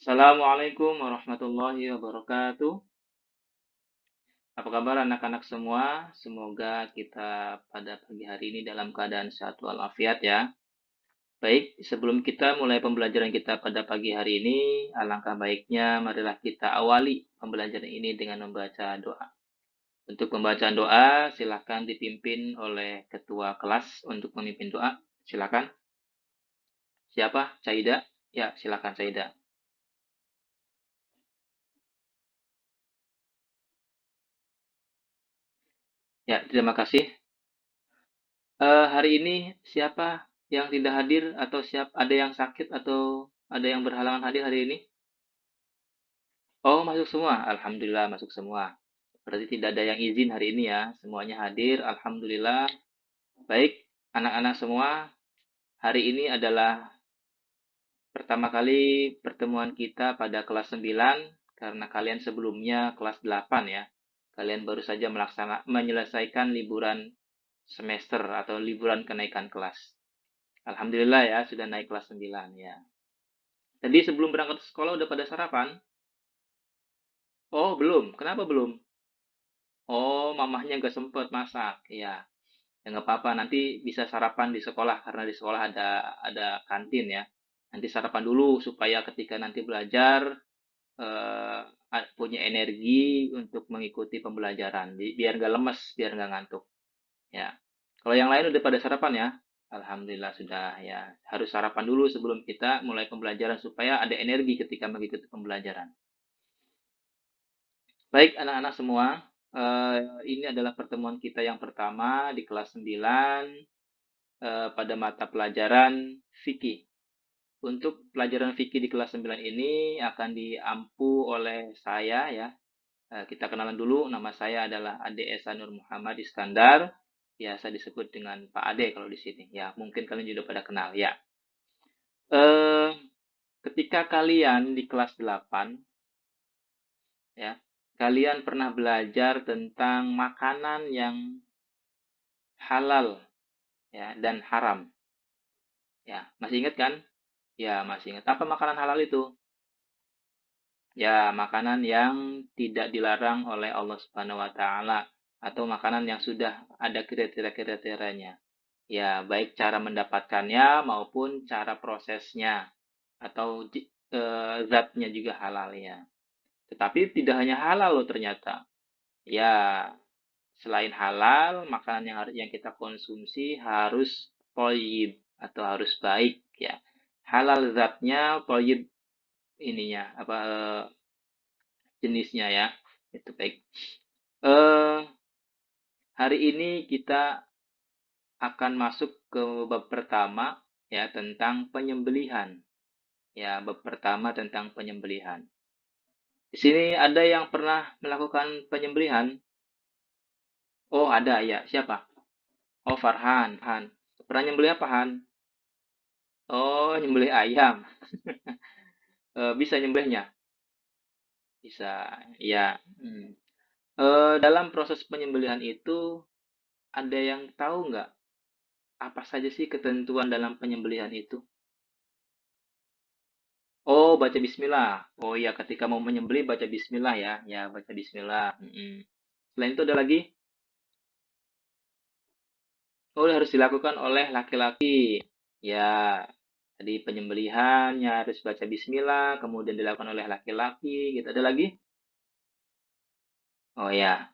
Assalamualaikum warahmatullahi wabarakatuh. Apa kabar anak-anak semua? Semoga kita pada pagi hari ini dalam keadaan sehat walafiat ya. Baik, sebelum kita mulai pembelajaran kita pada pagi hari ini, alangkah baiknya marilah kita awali pembelajaran ini dengan membaca doa. Untuk pembacaan doa, silakan dipimpin oleh ketua kelas untuk memimpin doa. Silakan. Siapa? Saida? Ya, silakan Saida. Ya, terima kasih. Hari ini siapa yang tidak hadir atau ada yang sakit atau ada yang berhalangan hadir hari ini? Oh, masuk semua. Alhamdulillah masuk semua. Berarti tidak ada yang izin hari ini ya. Semuanya hadir. Alhamdulillah. Baik, anak-anak semua, hari ini adalah pertama kali pertemuan kita pada kelas 9 karena kalian sebelumnya kelas 8 ya. Kalian baru saja menyelesaikan liburan semester atau liburan kenaikan kelas. Alhamdulillah ya, sudah naik kelas 9 ya. Tadi sebelum berangkat ke sekolah udah pada sarapan? Oh, belum. Kenapa belum? Oh, mamahnya nggak sempet masak. Ya, ya nggak apa-apa. Nanti bisa sarapan di sekolah karena di sekolah ada kantin ya. Nanti sarapan dulu supaya ketika nanti belajar eh, punya energi untuk mengikuti pembelajaran. Biar nggak lemes, biar nggak ngantuk. Ya. Kalau yang lain udah pada sarapan ya? Alhamdulillah sudah ya. Harus sarapan dulu sebelum kita mulai pembelajaran supaya ada energi ketika mengikuti pembelajaran. Baik, anak-anak semua, ini adalah pertemuan kita yang pertama di kelas 9 pada mata pelajaran fikih. Untuk pelajaran fikih di kelas 9 ini akan diampu oleh saya ya. Kita kenalan dulu, nama saya adalah Ade Esanur Muhammad Iskandar, biasa disebut dengan Pak Ade kalau di sini. Ya, mungkin kalian juga pada kenal ya. Eh, Ketika kalian di kelas 8 ya, kalian pernah belajar tentang makanan yang halal ya dan haram. Ya, masih ingat kan? Ya, masih ingat. Apa makanan halal itu? Ya, makanan yang tidak dilarang oleh Allah Subhanahu wa taala atau makanan yang sudah ada kriteria-kriterianya. Ya, baik cara mendapatkannya maupun cara prosesnya atau zatnya juga halal ya. Tetapi tidak hanya halal loh ternyata. Ya, selain halal, makanan yang kita konsumsi harus toyib atau harus baik ya. Halal zatnya, toyib ininya apa jenisnya ya. Itu baik. Eh Hari ini kita akan masuk ke bab pertama ya tentang penyembelihan. Ya, bab pertama tentang penyembelihan. Di sini ada yang pernah melakukan penyembelihan? Oh, ada ya. Siapa? Oh, Farhan. Han. Pernah nyembelih apa, Han? Oh, nyembelih ayam. Bisa nyembelihnya? Bisa. Ya. Dalam proses penyembelihan itu ada yang tahu nggak apa saja sih ketentuan dalam penyembelihan itu? Oh, baca bismillah. Oh iya, ketika mau menyembelih baca bismillah ya. Ya, baca bismillah. Selain itu ada lagi? Oh, harus dilakukan oleh laki-laki. Ya, tadi penyembelihannya harus baca bismillah, kemudian dilakukan oleh laki-laki. Gitu. Ada lagi? Oh ya.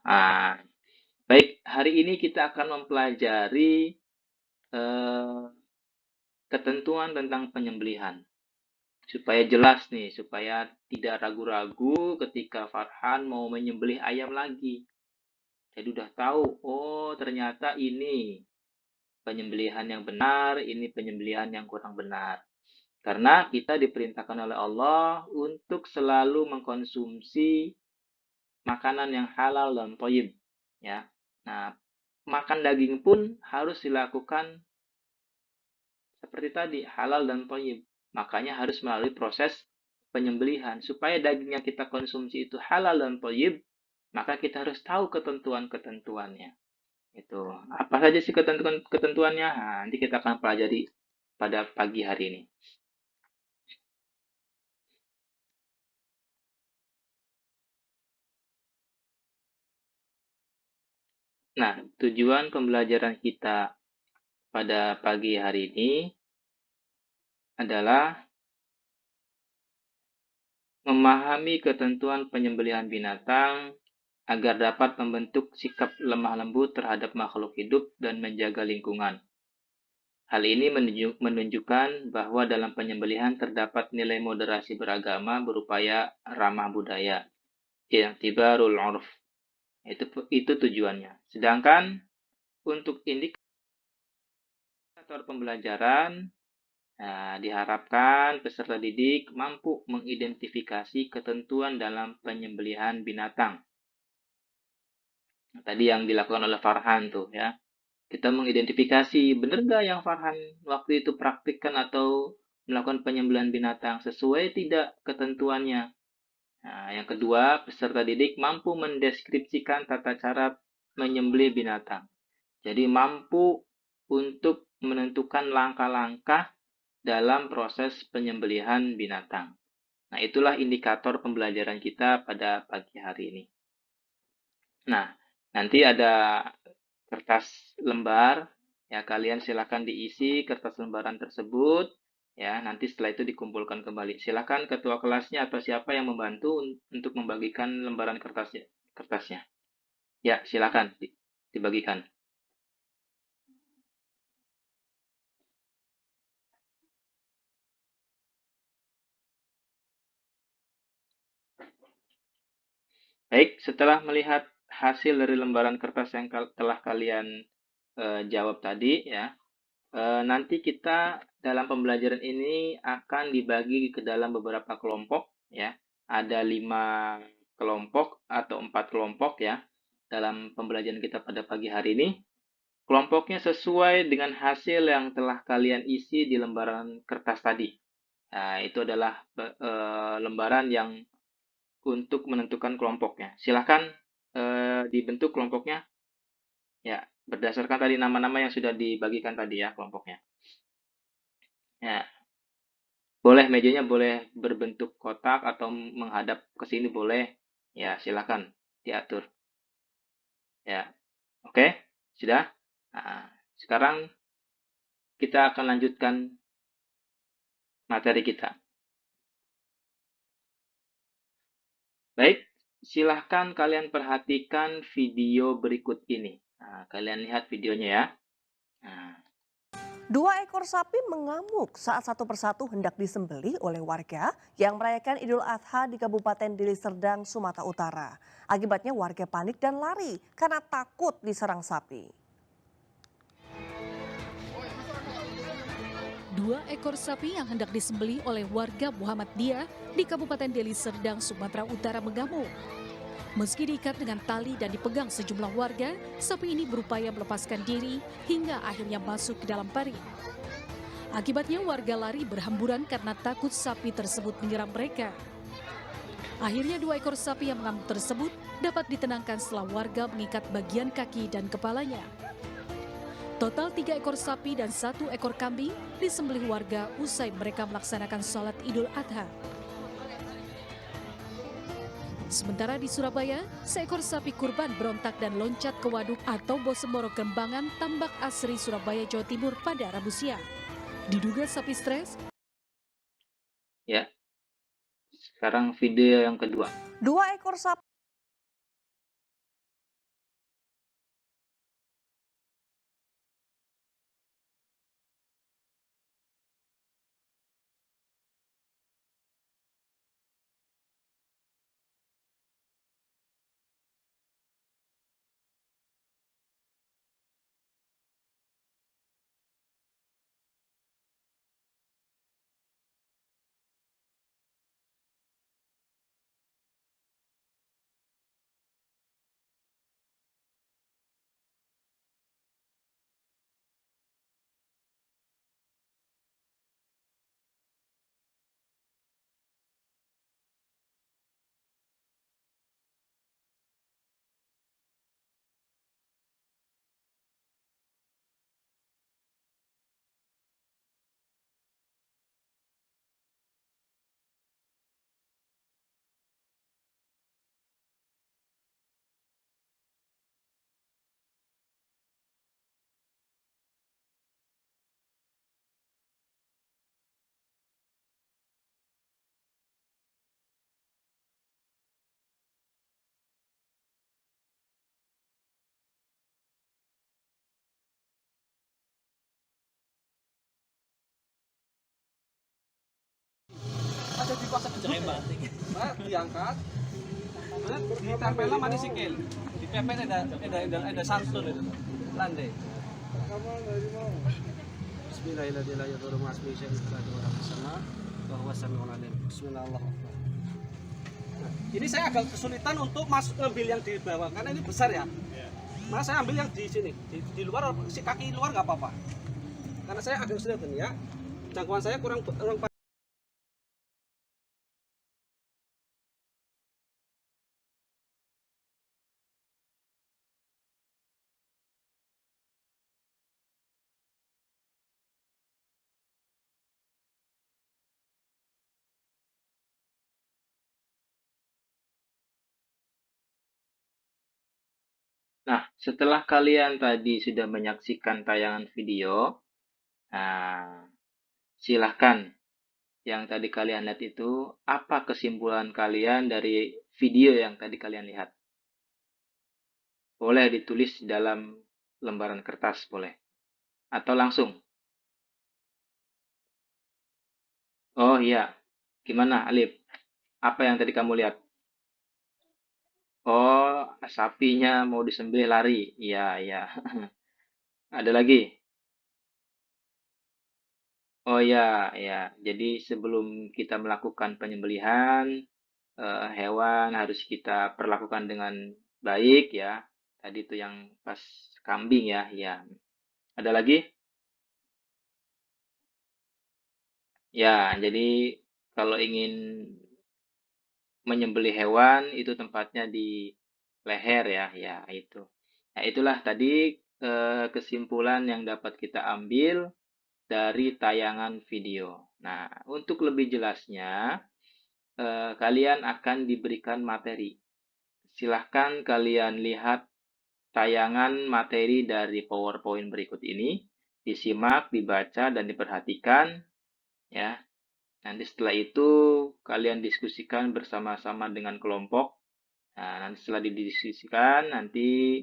Baik, hari ini kita akan mempelajari eh, ketentuan tentang penyembelihan. Supaya jelas nih, supaya tidak ragu-ragu ketika Farhan mau menyembelih ayam lagi. Jadi udah tahu, oh ternyata ini penyembelihan yang benar, ini penyembelihan yang kurang benar. Karena kita diperintahkan oleh Allah untuk selalu mengkonsumsi makanan yang halal dan toyib. Ya. Nah, makan daging pun harus dilakukan seperti tadi, halal dan toyib. Makanya harus melalui proses penyembelihan. Supaya daging yang kita konsumsi itu halal dan toyib, maka kita harus tahu ketentuan-ketentuannya. Itu. Apa saja sih ketentuannya? Nah, nanti kita akan pelajari pada pagi hari ini. Nah, tujuan pembelajaran kita pada pagi hari ini adalah memahami ketentuan penyembelihan binatang agar dapat membentuk sikap lemah lembut terhadap makhluk hidup dan menjaga lingkungan. Hal ini menunjukkan bahwa dalam penyembelihan terdapat nilai moderasi beragama berupaya ramah budaya. I'tibarul 'urf. Itu tujuannya. Sedangkan untuk indikator pembelajaran, diharapkan peserta didik mampu mengidentifikasi ketentuan dalam penyembelihan binatang. Tadi yang dilakukan oleh Farhan tuh ya. Kita mengidentifikasi benar nggak yang Farhan waktu itu praktikkan atau melakukan penyembelihan binatang sesuai tidak ketentuannya. Nah, yang kedua, peserta didik mampu mendeskripsikan tata cara menyembelih binatang. Jadi mampu untuk menentukan langkah-langkah dalam proses penyembelihan binatang. Nah, itulah indikator pembelajaran kita pada pagi hari ini. Nah, nanti ada kertas lembar, ya kalian silakan diisi kertas lembaran tersebut, ya nanti setelah itu dikumpulkan kembali. Silakan ketua kelasnya atau siapa yang membantu untuk membagikan lembaran kertasnya. Ya, silakan dibagikan. Baik, setelah melihat hasil dari lembaran kertas yang telah kalian jawab tadi, ya, nanti kita dalam pembelajaran ini akan dibagi ke dalam beberapa kelompok, ya. Ada 5 kelompok atau 4 kelompok, ya, dalam pembelajaran kita pada pagi hari ini. Kelompoknya sesuai dengan hasil yang telah kalian isi di lembaran kertas tadi. Nah, itu adalah lembaran yang untuk menentukan kelompoknya. Silahkan dibentuk kelompoknya, ya, berdasarkan tadi nama-nama yang sudah dibagikan tadi ya kelompoknya. Ya, boleh mejanya boleh berbentuk kotak atau menghadap ke sini boleh. Ya, silakan diatur. Ya, oke, sudah. Nah, sekarang kita akan lanjutkan materi kita. Baik, silahkan kalian perhatikan video berikut ini. Nah, kalian lihat videonya ya. Nah, 2 ekor sapi mengamuk saat satu persatu hendak disembelih oleh warga yang merayakan Idul Adha di Kabupaten Deli Serdang, Sumatera Utara. Akibatnya warga panik dan lari karena takut diserang sapi. 2 ekor sapi yang hendak disembelih oleh warga Muhammadiyah di Kabupaten Deli Serdang, Sumatera Utara mengamuk. Meski diikat dengan tali dan dipegang sejumlah warga, sapi ini berupaya melepaskan diri hingga akhirnya masuk ke dalam parit. Akibatnya warga lari berhamburan karena takut sapi tersebut menyerang mereka. Akhirnya 2 ekor sapi yang mengamuk tersebut dapat ditenangkan setelah warga mengikat bagian kaki dan kepalanya. Total 3 ekor sapi dan 1 ekor kambing disembelih warga usai mereka melaksanakan sholat Idul Adha. Sementara di Surabaya, seekor sapi kurban berontak dan loncat ke waduk atau Bosemoro Kembangan, Tambak Asri, Surabaya, Jawa Timur pada Rabu siang. Diduga sapi stres. ya. Sekarang video yang kedua. 2 ekor sapi Diangkat, ditempel sama di sikil, dipepet ada santun itu, landai. Bismillahirrahmanirrahim. Ini saya agak kesulitan untuk ngambil yang di bawah karena ini besar ya. Mas saya ambil yang di sini, di luar, si kaki luar nggak apa-apa. Karena saya agak kesulitan ya. Jangkauan saya kurang. Nah, setelah kalian tadi sudah menyaksikan tayangan video, nah, silahkan yang tadi kalian lihat itu, apa kesimpulan kalian dari video yang tadi kalian lihat? Boleh ditulis dalam lembaran kertas, boleh. Atau langsung. Oh iya, gimana Alif? Apa yang tadi kamu lihat? Oh, sapinya mau disembelih lari. Iya, iya. Ada lagi? Oh ya, ya. Jadi sebelum kita melakukan penyembelihan, hewan harus kita perlakukan dengan baik ya. Tadi itu yang pas kambing ya, ya. Ada lagi? Ya, jadi kalau ingin menyembelih hewan itu tempatnya di leher ya, ya itu. Nah, itulah tadi kesimpulan yang dapat kita ambil dari tayangan video. Nah, untuk lebih jelasnya, kalian akan diberikan materi. Silahkan kalian lihat tayangan materi dari PowerPoint berikut ini, disimak, dibaca, dan diperhatikan. Ya, nanti setelah itu kalian diskusikan bersama-sama dengan kelompok. Nah, nanti setelah didiskusikan, nanti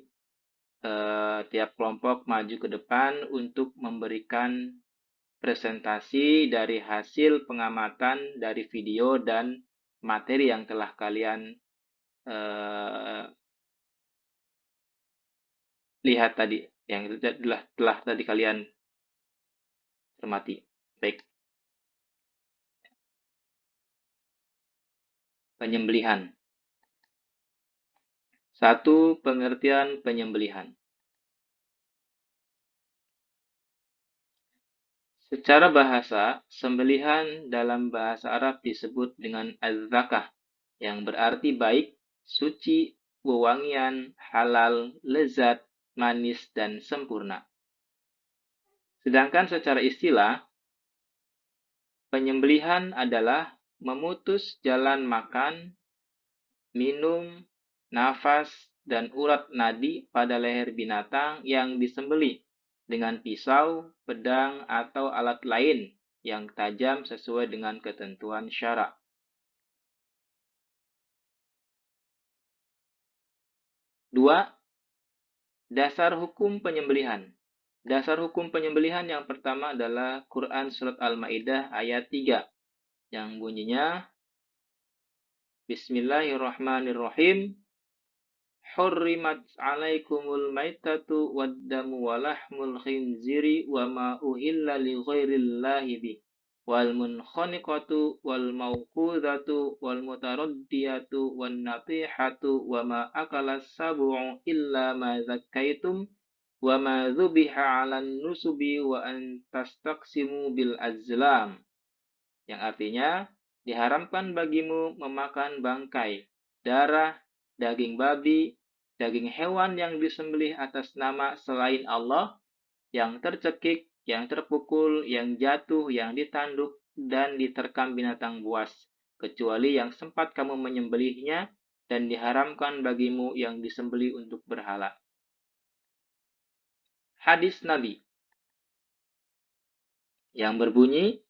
tiap kelompok maju ke depan untuk memberikan presentasi dari hasil pengamatan dari video dan materi yang telah kalian lihat tadi, yang telah tadi kalian cermati. Baik. Penyembelihan. 1. Pengertian penyembelihan. Secara bahasa, sembelihan dalam bahasa Arab disebut dengan az-zakah, yang berarti baik, suci, wewangian, halal, lezat, manis, dan sempurna. Sedangkan secara istilah, penyembelihan adalah memutus jalan makan, minum, nafas, dan urat nadi pada leher binatang yang disembelih dengan pisau, pedang, atau alat lain yang tajam sesuai dengan ketentuan syara. 2. Dasar hukum penyembelihan. Dasar hukum penyembelihan yang pertama adalah Quran Surat Al-Ma'idah ayat 3 yang bunyinya Bismillahirrahmanirrahim. Hurrimat alaikumul maitatu waddamu walahmul khinziri wa ma uhilla li ghairillahi bih wal munkhaniqatu wal mawqudatu wal mutaraddiyatu wan natihatu wa ma akalas sab'u illa ma zakkaitum wa ma dhubiha 'alan nusubi wa an tastaqsimu bil azlam, yang artinya diharamkan bagimu memakan bangkai, darah, daging babi, daging hewan yang disembelih atas nama selain Allah, yang tercekik, yang terpukul, yang jatuh, yang ditanduk, dan diterkam binatang buas, kecuali yang sempat kamu menyembelihnya, dan diharamkan bagimu yang disembelih untuk berhala. Hadis Nabi yang berbunyi,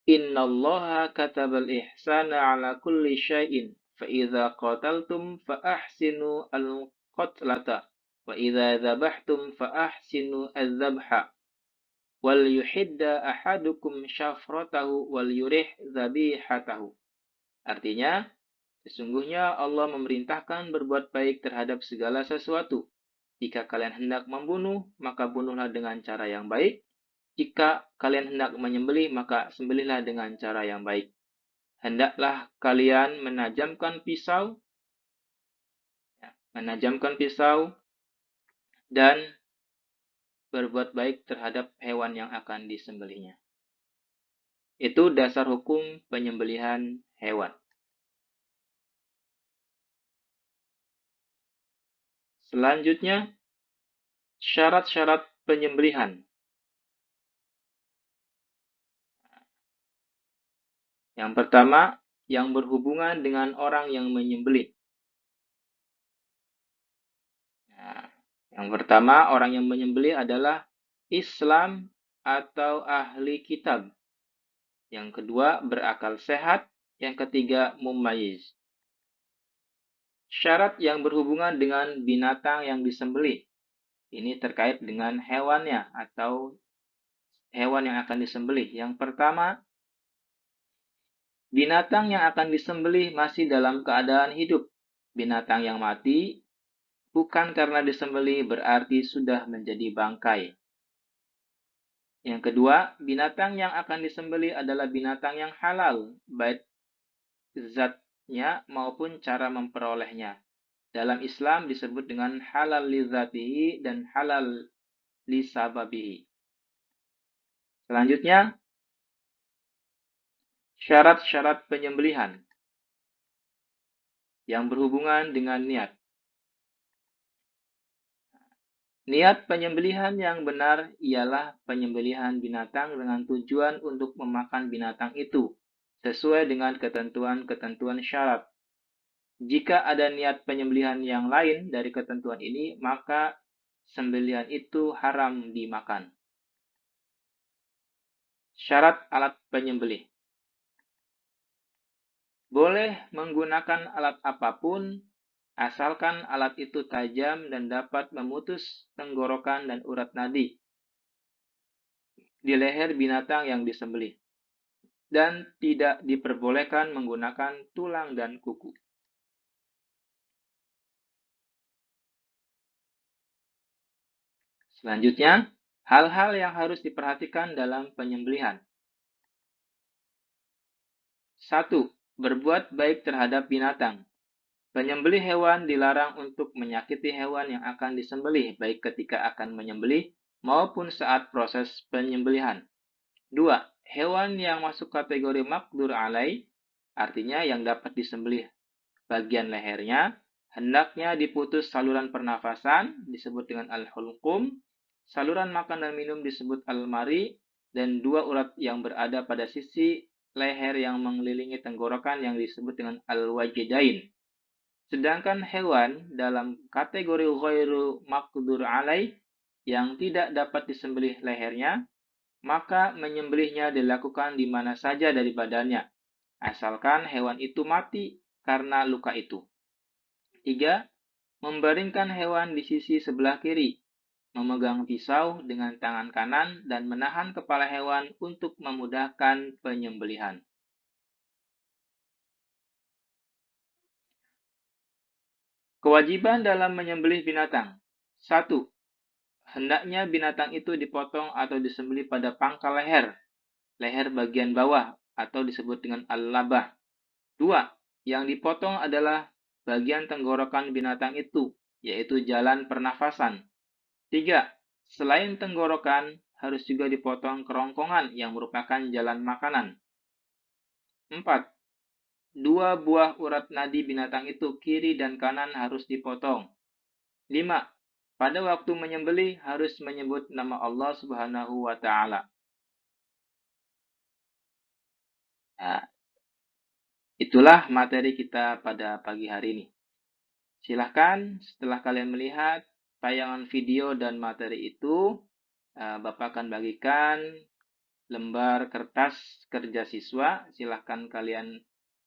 Innallaha katabal ihsana ala kulli syai'in, fa idza qataltum fa ahsinu al-qatlata wa idza dzabhtum fa ahsinu adz-dzabha wal yuhidda ahadukum syafratahu wal yurih dzabihatahu. Artinya, sesungguhnya Allah memerintahkan berbuat baik terhadap segala sesuatu. Jika kalian hendak membunuh, maka bunuhlah dengan cara yang baik. Jika kalian hendak menyembelih, maka sembelihlah dengan cara yang baik. Hendaklah kalian menajamkan pisau dan berbuat baik terhadap hewan yang akan disembelihnya. Itu dasar hukum penyembelihan hewan. Selanjutnya, syarat-syarat penyembelihan. Yang pertama, yang berhubungan dengan orang yang menyembelih. Yang pertama, orang yang menyembelih adalah Islam atau ahli kitab. Yang kedua, berakal sehat. Yang ketiga, mumayyiz. Syarat yang berhubungan dengan binatang yang disembelih. Ini terkait dengan hewannya atau hewan yang akan disembelih. Yang pertama, binatang yang akan disembelih masih dalam keadaan hidup. Binatang yang mati bukan karena disembelih berarti sudah menjadi bangkai. Yang kedua, binatang yang akan disembelih adalah binatang yang halal, baik zatnya maupun cara memperolehnya. Dalam Islam disebut dengan halal li zatihi dan halal li sababihi. Selanjutnya, syarat-syarat penyembelihan yang berhubungan dengan niat. Niat penyembelihan yang benar ialah penyembelihan binatang dengan tujuan untuk memakan binatang itu, sesuai dengan ketentuan-ketentuan syarat. Jika ada niat penyembelihan yang lain dari ketentuan ini, maka sembelihan itu haram dimakan. Syarat alat penyembelih. Boleh menggunakan alat apapun, asalkan alat itu tajam dan dapat memutus tenggorokan dan urat nadi di leher binatang yang disembelih, dan tidak diperbolehkan menggunakan tulang dan kuku. Selanjutnya, hal-hal yang harus diperhatikan dalam penyembelihan. 1. Berbuat baik terhadap binatang. Penyembelih hewan dilarang untuk menyakiti hewan yang akan disembelih, baik ketika akan menyembelih maupun saat proses penyembelihan. 2. Hewan yang masuk kategori maqdur alai, artinya yang dapat disembelih bagian lehernya, hendaknya diputus saluran pernafasan, disebut dengan al-hulqum, saluran makan dan minum disebut al-mari, dan 2 urat yang berada pada sisi leher yang mengelilingi tenggorokan yang disebut dengan al-wajidain. Sedangkan hewan dalam kategori ghairu maqdur alai yang tidak dapat disembelih lehernya, maka menyembelihnya dilakukan di mana saja dari badannya, asalkan hewan itu mati karena luka itu. 3. Membaringkan hewan di sisi sebelah kiri, memegang pisau dengan tangan kanan dan menahan kepala hewan untuk memudahkan penyembelihan. Kewajiban dalam menyembelih binatang. 1. Hendaknya binatang itu dipotong atau disembelih pada pangkal leher bagian bawah atau disebut dengan al-labah. 2. Yang dipotong adalah bagian tenggorokan binatang itu, yaitu jalan pernafasan. 3. Selain tenggorokan, harus juga dipotong kerongkongan yang merupakan jalan makanan. 4. 2 buah urat nadi binatang itu, kiri dan kanan, harus dipotong. 5. Pada waktu menyembelih harus menyebut nama Allah Subhanahu wa Ta'ala. Nah, itulah materi kita pada pagi hari ini. Silahkan setelah kalian melihat tayangan video dan materi itu, Bapak akan bagikan lembar kertas kerja siswa. Silahkan kalian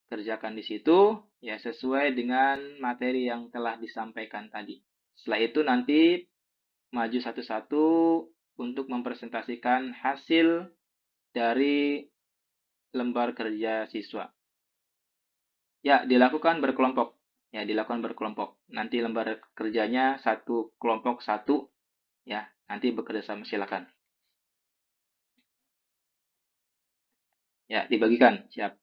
kerjakan di situ ya sesuai dengan materi yang telah disampaikan tadi. Setelah itu nanti maju satu-satu untuk mempresentasikan hasil dari lembar kerja siswa. Ya, dilakukan berkelompok. Ya, dilakukan berkelompok. Nanti lembar kerjanya satu kelompok satu. Ya, nanti bekerja sama, silakan. Ya, dibagikan. Siap.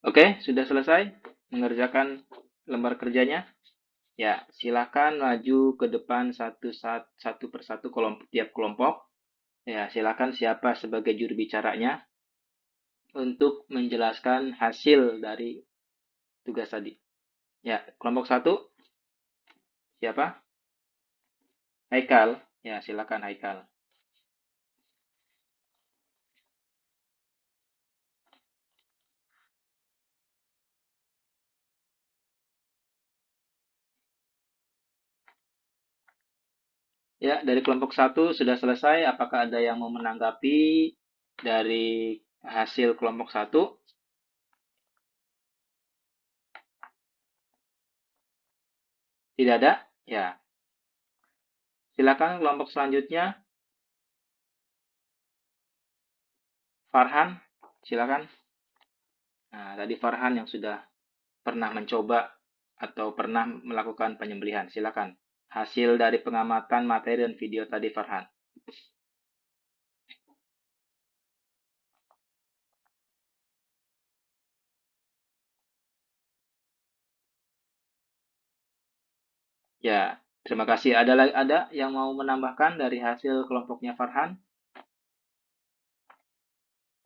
Oke, sudah selesai mengerjakan lembar kerjanya? Ya, silakan maju ke depan satu persatu tiap kelompok. Ya, silakan siapa sebagai juru bicaranya untuk menjelaskan hasil dari tugas tadi. Ya, kelompok satu, siapa? Haikal. Ya, silakan Haikal. Ya, dari kelompok satu sudah selesai. Apakah ada yang mau menanggapi dari hasil kelompok satu? Tidak ada? Ya. Silakan kelompok selanjutnya. Farhan, silakan. Nah, tadi Farhan yang sudah pernah mencoba atau pernah melakukan penyembelihan. Silakan. Hasil dari pengamatan materi dan video tadi, Farhan. Ya, terima kasih. Ada yang mau menambahkan dari hasil kelompoknya Farhan?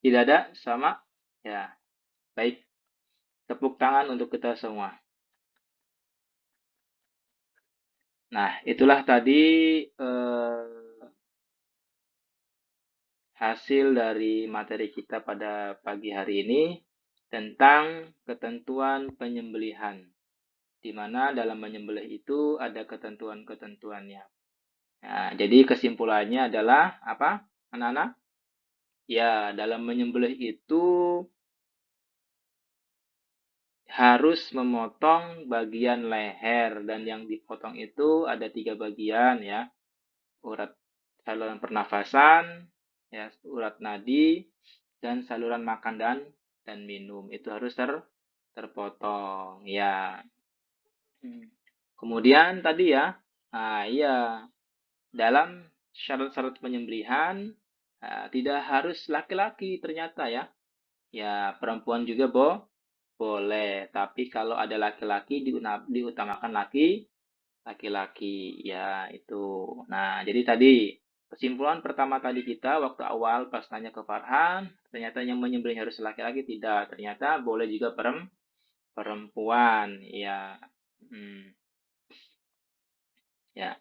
Tidak ada? Sama? Ya, baik. Tepuk tangan untuk kita semua. Nah, itulah tadi hasil dari materi kita pada pagi hari ini tentang ketentuan penyembelihan, di mana dalam menyembelih itu ada ketentuan-ketentuannya. Nah, jadi kesimpulannya adalah apa, anak-anak? Ya, dalam menyembelih itu harus memotong bagian leher, dan yang dipotong itu ada 3 bagian ya. Urat saluran pernafasan, ya, urat nadi, dan saluran makan dan minum. Itu harus terpotong ya. Kemudian tadi ya, iya, dalam syarat-syarat penyembelihan tidak harus laki-laki ternyata ya. Ya, perempuan juga boleh, tapi kalau ada laki-laki diutamakan laki-laki ya itu. Nah, jadi tadi kesimpulan pertama tadi kita waktu awal pas tanya ke Farhan, ternyata yang menyembelih harus laki-laki, tidak. Ternyata boleh juga perempuan ya. Ya.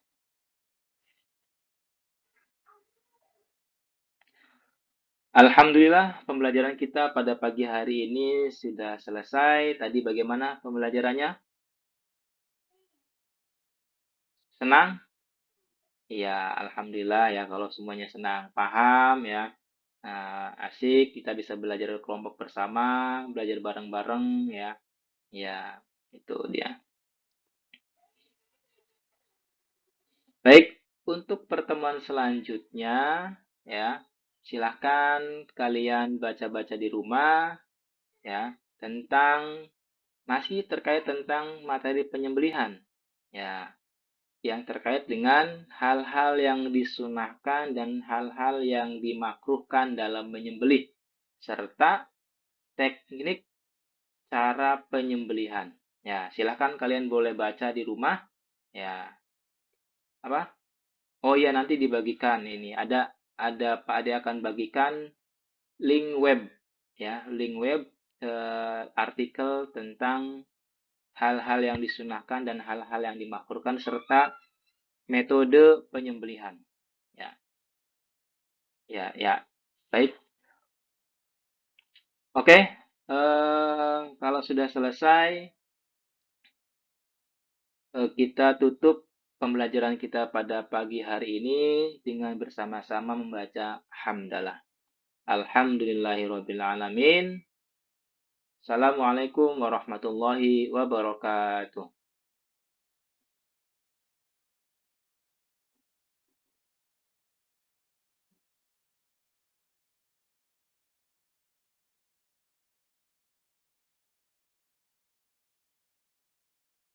Alhamdulillah pembelajaran kita pada pagi hari ini sudah selesai. Tadi bagaimana pembelajarannya? Senang? Iya, alhamdulillah ya kalau semuanya senang, paham ya. Asik, kita bisa belajar kelompok bersama, belajar bareng-bareng ya. Ya, itu dia. Baik, untuk pertemuan selanjutnya ya, silahkan kalian baca-baca di rumah ya tentang masih terkait tentang materi penyembelihan ya. yang terkait dengan hal-hal yang disunahkan dan hal-hal yang dimakruhkan dalam menyembelih, serta teknik cara penyembelihan. Ya, silahkan kalian boleh baca di rumah. Ya, apa? Oh iya, nanti dibagikan ini. Ada Pak Ade akan bagikan link web, ya, link web artikel tentang hal-hal yang disunahkan dan hal-hal yang dimakruhkan serta metode penyembelihan. Ya, ya, ya. Baik. Oke. Kalau sudah selesai, kita tutup pembelajaran kita pada pagi hari ini dengan bersama-sama membaca hamdalah. Alhamdulillahirabbil alamin. Assalamualaikum warahmatullahi wabarakatuh.